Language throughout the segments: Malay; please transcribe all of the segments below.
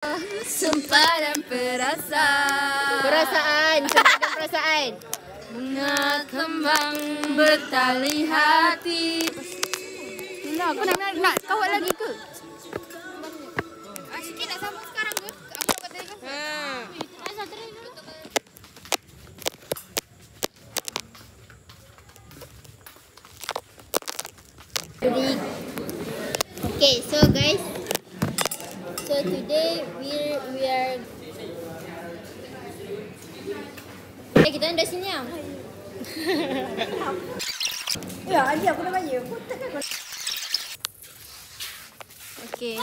Sumpah dan perasaan. Sumpah dan perasaan. Bunga kembang bertali hati. Nah, kau nak kawat lagi ke? Sikit nak sambung sekarang ke? Aku nak buat tadi kan? Okay, so guys, so today we are kita dah sini ah. Ya, adik aku dah bayar. Kau takkan kau. Okay.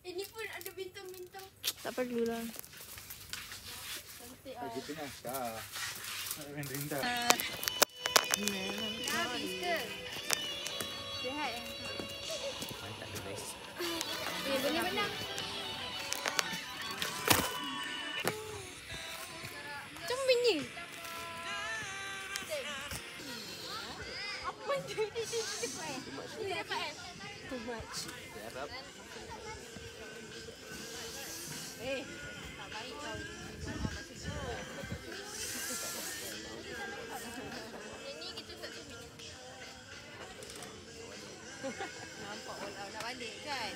Ini pun ada bintang-bintang. Tak perlulah. Lagi tengah kah? Nak main rindang. Habis ke? Sihat eh? Tak ada guys. Boleh menang. Macam bunyi. Apa tu? Dia dapat eh? Too much. Harap. Tak baik kau. Ini kita tak cermin. Nampak orang nak balik kan?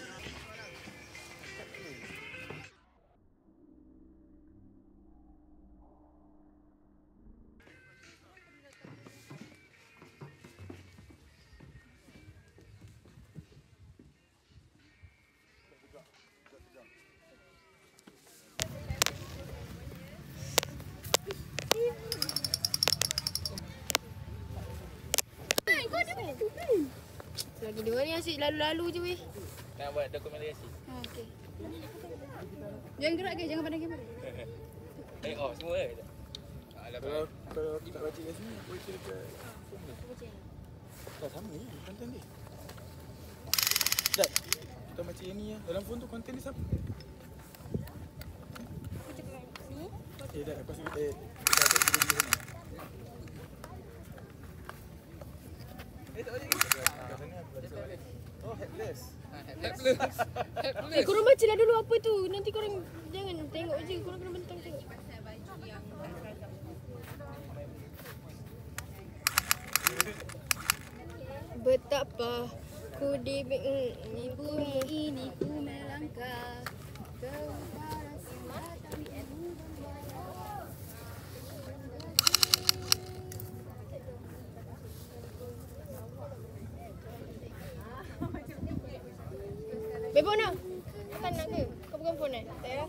Lagi dua ni asyik lalu-lalu je weh. Nak buat dokumentasi. Okey. Jangan gerak ke? Jangan pandang kamera. Off semua ke? Kalau tak baca kat sini, baca dekat phone dia. Tak sama ni, konten dia. Dad, kita baca yang ni lah. Dalam phone tu konten dia siapa? Dad, lepas tu kita ada video di sana. Tak boleh. Kat sana aku baca. Oh, headless. Korang baca lah dulu apa tu. Nanti korang jangan tengok je. Korang kena bentang tengok. Betapa ku di bumi ini ku melangkah ke utara selatan Bebo nak? Kan nak ke? Kau pegang phone tak payah.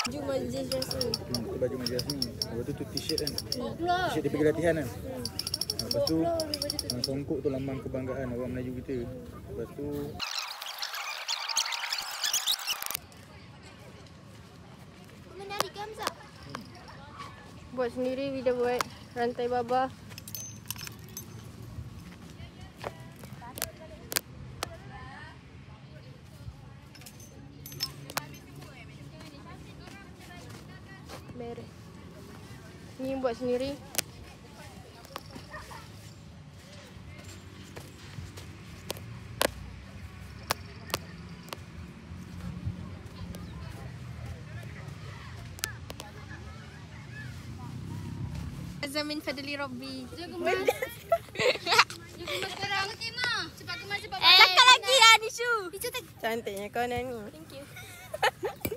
Baju majlis rasmi. Kita baju majlis ni. Lepas tu t-shirt kan. Keluar. T-shirt dia pergi latihan kan. Lepas tu songkok tu lambang kebanggaan orang Melayu kita. Lepas tu Menari ke Hamzah? Buat sendiri, Vida buat rantai baba. Beres. Ni buat sendiri. Zamin Fadli Robby. Jaga mas. Jaga mas sekarang. Cepat kemas cepat. Cakap lagi lah Nishu. Cantiknya kau ni. Thank you.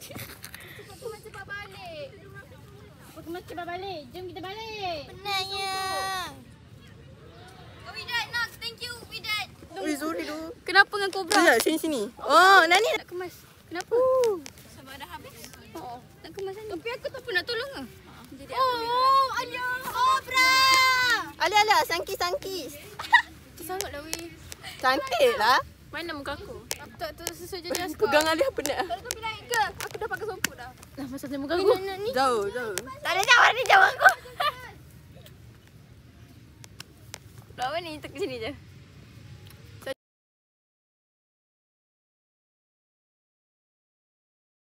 Cepat kemas cepat balik. Kemas cepat balik. Jom kita balik. Penatnya. Oh Widat nak. Thank you Widat. Ui, sorry tu. Kenapa dengan Cobra? Ya, sini. Oh, Nani Nak kemas. Kenapa? Sebab dah habis. Oh. Nak kemas ni. Tapi aku tak pernah tolong ke? Jadi oh, ada. Cobra. Alah, sangkis. Sangatlah weh. Cantik lah. Mana muka aku? Tak sesuai jenis Pegang Alih penat. Kalau kau bilang ke? Aku dah pakai somput dah. Lah masalahnya muka aku. Jauh. Tak ada jawab ni jawab aku. Lawan ni, tak ke sini je.